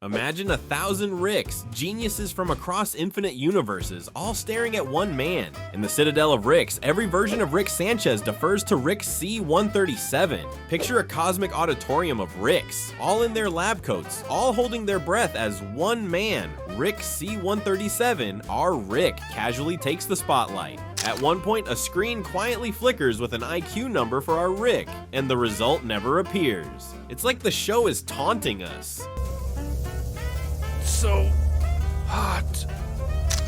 Imagine 1,000 Ricks, geniuses from across infinite universes, all staring at one man. In the Citadel of Ricks, every version of Rick Sanchez defers to Rick C-137. Picture a cosmic auditorium of Ricks, all in their lab coats, all holding their breath as one man. Rick C-137, our Rick, casually takes the spotlight. At one point, a screen quietly flickers with an IQ number for our Rick, and the result never appears. It's like the show is taunting us. So hot.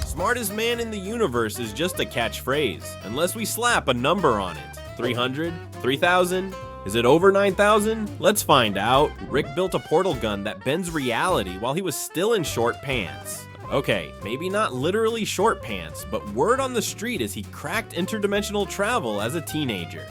Smartest man in the universe is just a catchphrase, unless we slap a number on it. 300? 3,000? Is it over 9,000? Let's find out. Rick built a portal gun that bends reality while he was still in short pants. Okay, maybe not literally short pants, but word on the street is he cracked interdimensional travel as a teenager.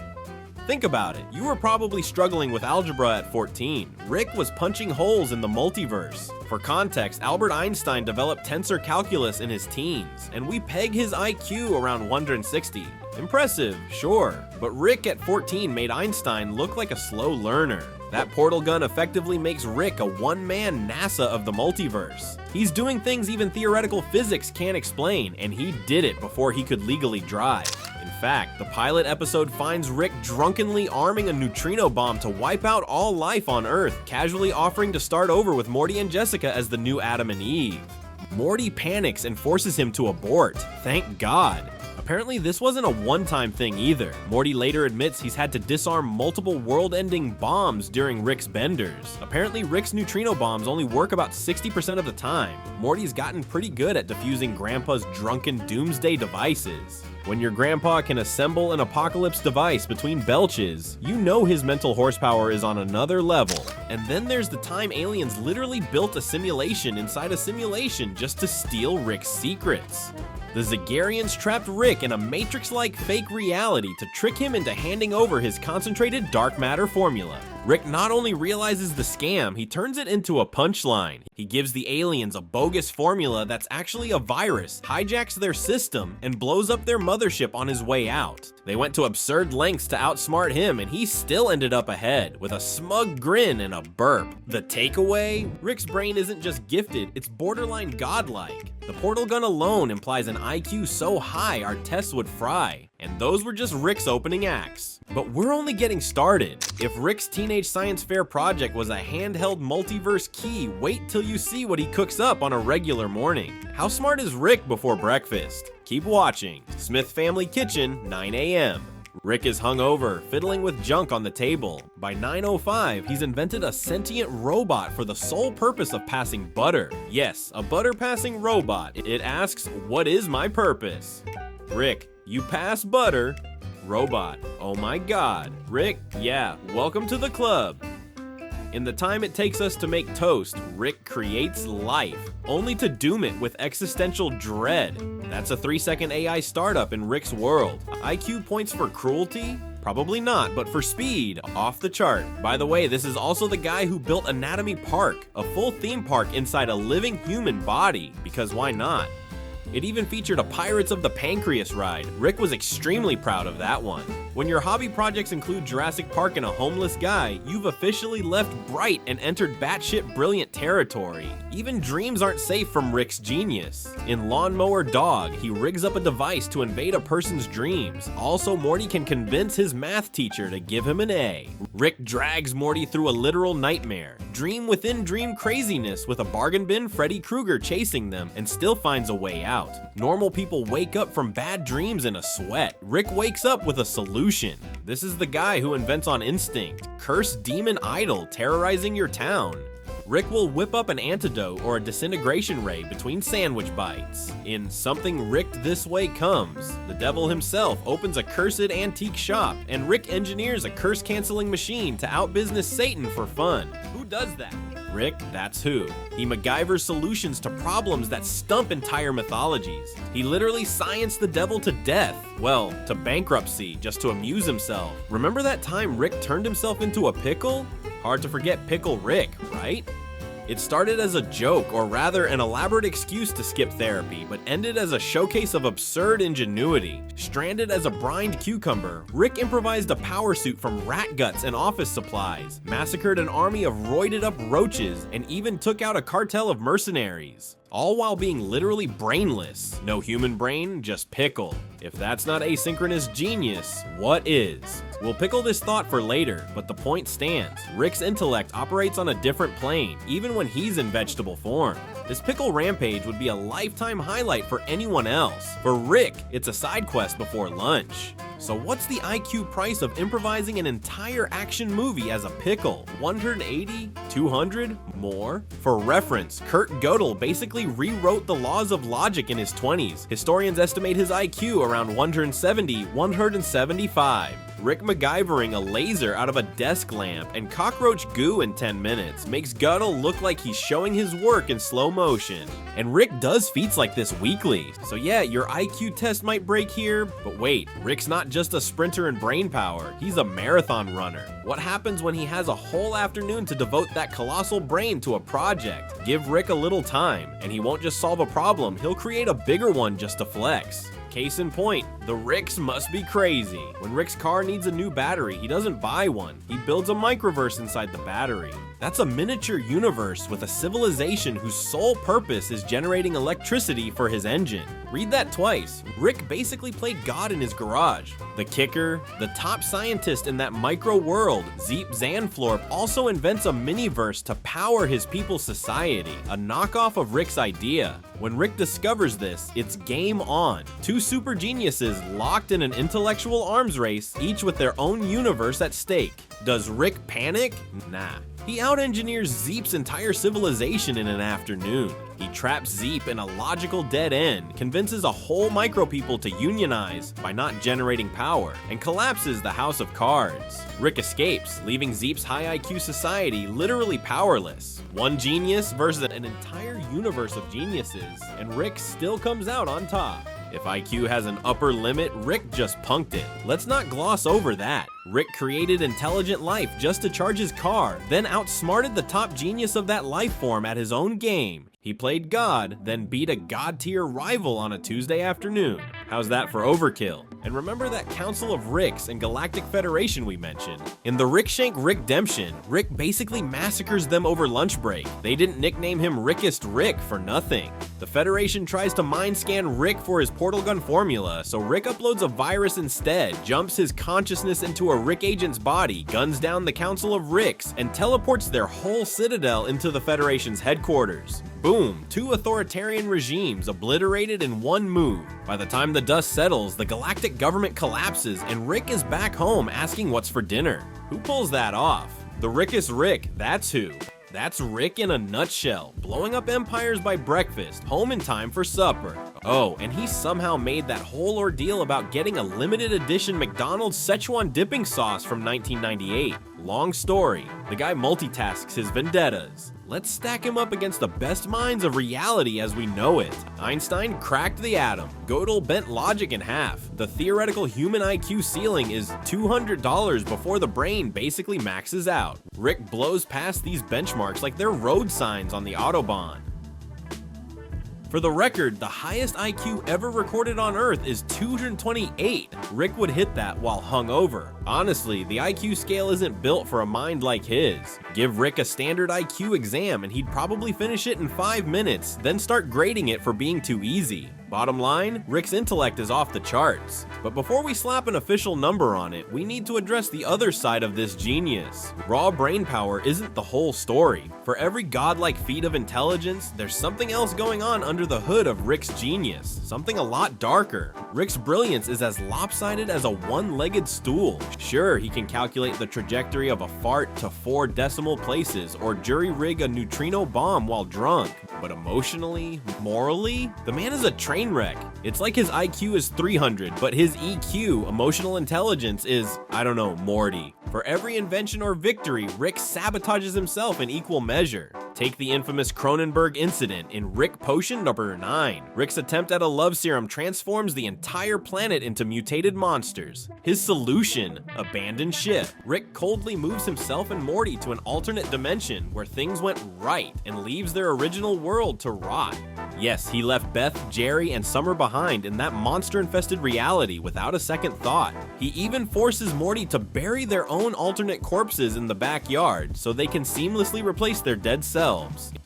Think about it, you were probably struggling with algebra at 14. Rick was punching holes in the multiverse. For context, Albert Einstein developed tensor calculus in his teens, and we peg his IQ around 160. Impressive, sure, but Rick at 14 made Einstein look like a slow learner. That portal gun effectively makes Rick a one-man NASA of the multiverse. He's doing things even theoretical physics can't explain, and he did it before he could legally drive. In fact, the pilot episode finds Rick drunkenly arming a neutrino bomb to wipe out all life on Earth, casually offering to start over with Morty and Jessica as the new Adam and Eve. Morty panics and forces him to abort. Thank God. Apparently this wasn't a one-time thing either. Morty later admits he's had to disarm multiple world-ending bombs during Rick's benders. Apparently Rick's neutrino bombs only work about 60% of the time. Morty's gotten pretty good at defusing Grandpa's drunken doomsday devices. When your grandpa can assemble an apocalypse device between belches, you know his mental horsepower is on another level. And then there's the time aliens literally built a simulation inside a simulation just to steal Rick's secrets. The Zagarians trapped Rick in a Matrix-like fake reality to trick him into handing over his concentrated dark matter formula. Rick not only realizes the scam, he turns it into a punchline. He gives the aliens a bogus formula that's actually a virus, hijacks their system, and blows up their mothership on his way out. They went to absurd lengths to outsmart him, and he still ended up ahead, with a smug grin and a burp. The takeaway? Rick's brain isn't just gifted, it's borderline godlike. The portal gun alone implies an IQ so high our tests would fry. And those were just Rick's opening acts. But we're only getting started. If Rick's teenage science fair project was a handheld multiverse key, wait till you see what he cooks up on a regular morning. How smart is Rick before breakfast? Keep watching. Smith Family Kitchen, 9 a.m. Rick is hungover, fiddling with junk on the table. By 9:05, he's invented a sentient robot for the sole purpose of passing butter. Yes, a butter-passing robot. It asks, "What is my purpose?" Rick, you pass butter. Robot, oh my God. Rick, yeah, welcome to the club. In the time it takes us to make toast, Rick creates life, only to doom it with existential dread. That's a 3-second AI startup in Rick's world. IQ points for cruelty? Probably not, but for speed, off the chart. By the way, this is also the guy who built Anatomy Park, a full theme park inside a living human body, because why not? It even featured a Pirates of the Pancreas ride. Rick was extremely proud of that one. When your hobby projects include Jurassic Park and a homeless guy, you've officially left bright and entered batshit brilliant territory. Even dreams aren't safe from Rick's genius. In Lawnmower Dog, he rigs up a device to invade a person's dreams. Also, Morty can convince his math teacher to give him an A. Rick drags Morty through a literal nightmare. Dream within dream craziness with a bargain bin Freddy Krueger chasing them and still finds a way out. Normal people wake up from bad dreams in a sweat. Rick wakes up with a solution. This is the guy who invents on instinct. Cursed demon idol terrorizing your town. Rick will whip up an antidote or a disintegration ray between sandwich bites. In Something Ricked This Way Comes, the devil himself opens a cursed antique shop, and Rick engineers a curse-canceling machine to outbusiness Satan for fun. Who does that? Rick, that's who. He MacGyvers solutions to problems that stump entire mythologies. He literally scienced the devil to death. Well, to bankruptcy, just to amuse himself. Remember that time Rick turned himself into a pickle? Hard to forget Pickle Rick, right? It started as a joke, or rather an elaborate excuse to skip therapy, but ended as a showcase of absurd ingenuity. Stranded as a brined cucumber, Rick improvised a power suit from rat guts and office supplies, massacred an army of roided up roaches, and even took out a cartel of mercenaries. All while being literally brainless. No human brain, just pickle. If that's not asynchronous genius, what is? We'll pickle this thought for later, but the point stands. Rick's intellect operates on a different plane, even when he's in vegetable form. This pickle rampage would be a lifetime highlight for anyone else. For Rick, it's a side quest before lunch. So what's the IQ price of improvising an entire action movie as a pickle? 180? 200? More? For reference, Kurt Gödel basically rewrote the laws of logic in his 20s. Historians estimate his IQ around 170, 175. Rick MacGyvering a laser out of a desk lamp and cockroach goo in 10 minutes makes Gödel look like he's showing his work in slow motion. And Rick does feats like this weekly. So yeah, your IQ test might break here, but wait, Rick's not just a sprinter in brain power, he's a marathon runner. What happens when he has a whole afternoon to devote that colossal brain to a project? Give Rick a little time, and he won't just solve a problem, he'll create a bigger one just to flex. Case in point, the Ricks must be crazy. When Rick's car needs a new battery, he doesn't buy one. He builds a microverse inside the battery. That's a miniature universe with a civilization whose sole purpose is generating electricity for his engine. Read that twice. Rick basically played God in his garage. The kicker, the top scientist in that micro world, Zeep Zanflorp, also invents a miniverse to power his people's society, a knockoff of Rick's idea. When Rick discovers this, it's game on. Two super geniuses locked in an intellectual arms race, each with their own universe at stake. Does Rick panic? Nah. He out-engineers Zeep's entire civilization in an afternoon. He traps Zeep in a logical dead end, convinces a whole micro-people to unionize by not generating power, and collapses the House of Cards. Rick escapes, leaving Zeep's high IQ society literally powerless. One genius versus an entire universe of geniuses, and Rick still comes out on top. If IQ has an upper limit, Rick just punked it. Let's not gloss over that. Rick created intelligent life just to charge his car, then outsmarted the top genius of that life form at his own game. He played God, then beat a God-tier rival on a Tuesday afternoon. How's that for overkill? And remember that Council of Ricks and Galactic Federation we mentioned? In the Rickshank Rickdemption, Rick basically massacres them over lunch break. They didn't nickname him Rickest Rick for nothing. The Federation tries to mind scan Rick for his portal gun formula, so Rick uploads a virus instead, jumps his consciousness into a Rick agent's body, guns down the Council of Ricks, and teleports their whole citadel into the Federation's headquarters. Boom, two authoritarian regimes obliterated in one move. By the time the dust settles, the galactic government collapses and Rick is back home asking what's for dinner. Who pulls that off? The Rickest Rick, that's who. That's Rick in a nutshell, blowing up empires by breakfast, home in time for supper. Oh, and he somehow made that whole ordeal about getting a limited edition McDonald's Szechuan dipping sauce from 1998. Long story, the guy multitasks his vendettas. Let's stack him up against the best minds of reality as we know it. Einstein cracked the atom. Gödel bent logic in half. The theoretical human IQ ceiling is $200 before the brain basically maxes out. Rick blows past these benchmarks like they're road signs on the Autobahn. For the record, the highest IQ ever recorded on Earth is 228. Rick would hit that while hungover. Honestly, the IQ scale isn't built for a mind like his. Give Rick a standard IQ exam and he'd probably finish it in 5 minutes, then start grading it for being too easy. Bottom line, Rick's intellect is off the charts. But before we slap an official number on it, we need to address the other side of this genius. Raw brain power isn't the whole story. For every godlike feat of intelligence, there's something else going on under the hood of Rick's genius. Something a lot darker. Rick's brilliance is as lopsided as a one-legged stool. Sure, he can calculate the trajectory of a fart to 4 decimal places or jury-rig a neutrino bomb while drunk. But emotionally, morally, the man is a train wreck. It's like his IQ is 300, but his EQ, emotional intelligence, is, I don't know, Morty. For every invention or victory, Rick sabotages himself in equal measure. Take the infamous Cronenberg incident in Rick Potion number 9. Rick's attempt at a love serum transforms the entire planet into mutated monsters. His solution: abandoned ship. Rick coldly moves himself and Morty to an alternate dimension where things went right and leaves their original world to rot. Yes, he left Beth, Jerry, and Summer behind in that monster-infested reality without a second thought. He even forces Morty to bury their own alternate corpses in the backyard so they can seamlessly replace their dead selves.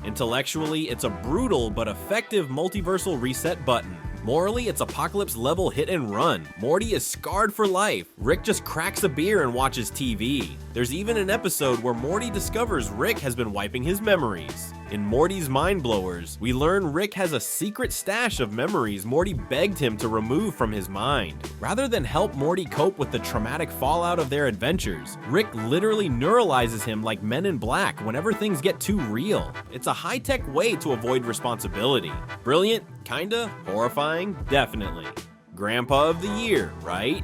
Intellectually, it's a brutal but effective multiversal reset button. Morally, it's apocalypse-level hit and run. Morty is scarred for life. Rick just cracks a beer and watches TV. There's even an episode where Morty discovers Rick has been wiping his memories. In Morty's Mind Blowers, we learn Rick has a secret stash of memories Morty begged him to remove from his mind. Rather than help Morty cope with the traumatic fallout of their adventures, Rick literally neuralizes him like Men in Black whenever things get too real. It's a high-tech way to avoid responsibility. Brilliant? Kinda. Horrifying? Definitely. Grandpa of the Year, right?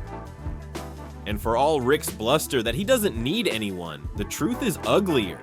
And for all Rick's bluster that he doesn't need anyone, the truth is uglier.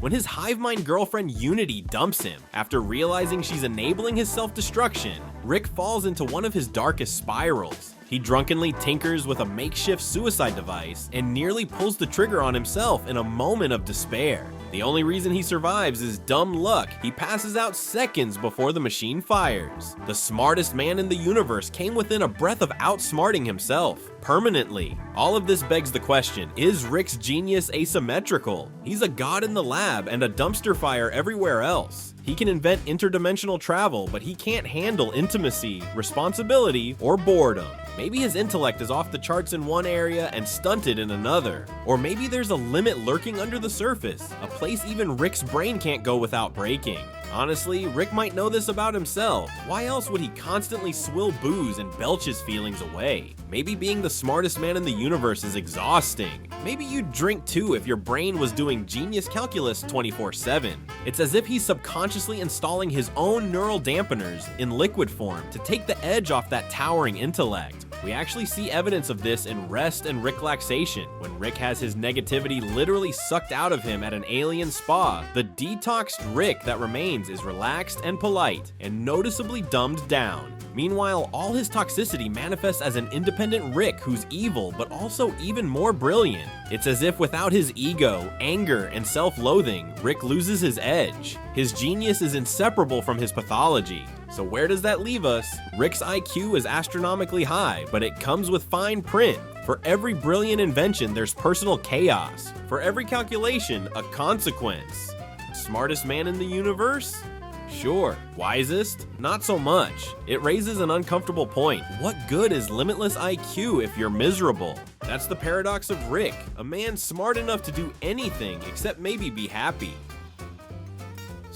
When his hive mind girlfriend Unity dumps him after realizing she's enabling his self-destruction, Rick falls into one of his darkest spirals. He drunkenly tinkers with a makeshift suicide device and nearly pulls the trigger on himself in a moment of despair. The only reason he survives is dumb luck. He passes out seconds before the machine fires. The smartest man in the universe came within a breath of outsmarting himself, permanently. All of this begs the question, is Rick's genius asymmetrical? He's a god in the lab and a dumpster fire everywhere else. He can invent interdimensional travel, but he can't handle intimacy, responsibility, or boredom. Maybe his intellect is off the charts in one area and stunted in another. Or maybe there's a limit lurking under the surface, a place even Rick's brain can't go without breaking. Honestly, Rick might know this about himself. Why else would he constantly swill booze and belch his feelings away? Maybe being the smartest man in the universe is exhausting. Maybe you'd drink too if your brain was doing genius calculus 24/7. It's as if he's subconsciously installing his own neural dampeners in liquid form to take the edge off that towering intellect. We actually see evidence of this in Rest and Ricklaxation, when Rick has his negativity literally sucked out of him at an alien spa. The detoxed Rick that remains is relaxed and polite, and noticeably dumbed down. Meanwhile, all his toxicity manifests as an independent Rick who's evil, but also even more brilliant. It's as if without his ego, anger, and self-loathing, Rick loses his edge. His genius is inseparable from his pathology. So where does that leave us? Rick's IQ is astronomically high, but it comes with fine print. For every brilliant invention, there's personal chaos. For every calculation, a consequence. Smartest man in the universe? Sure. Wisest? Not so much. It raises an uncomfortable point. What good is limitless IQ if you're miserable? That's the paradox of Rick, a man smart enough to do anything except maybe be happy.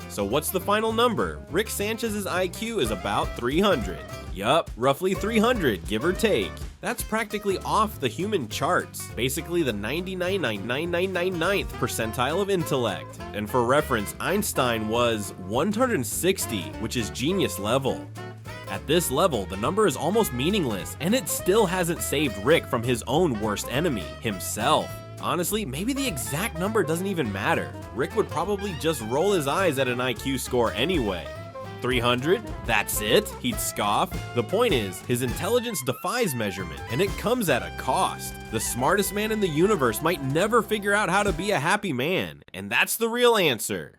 So what's the final number? Rick Sanchez's IQ is about 300. Yup, roughly 300, give or take. That's practically off the human charts, basically the 99.99999th percentile of intellect. And for reference, Einstein was 160, which is genius level. At this level, the number is almost meaningless, and it still hasn't saved Rick from his own worst enemy, himself. Honestly, maybe the exact number doesn't even matter. Rick would probably just roll his eyes at an IQ score anyway. 300? That's it? He'd scoff. The point is, his intelligence defies measurement, and it comes at a cost. The smartest man in the universe might never figure out how to be a happy man, and that's the real answer.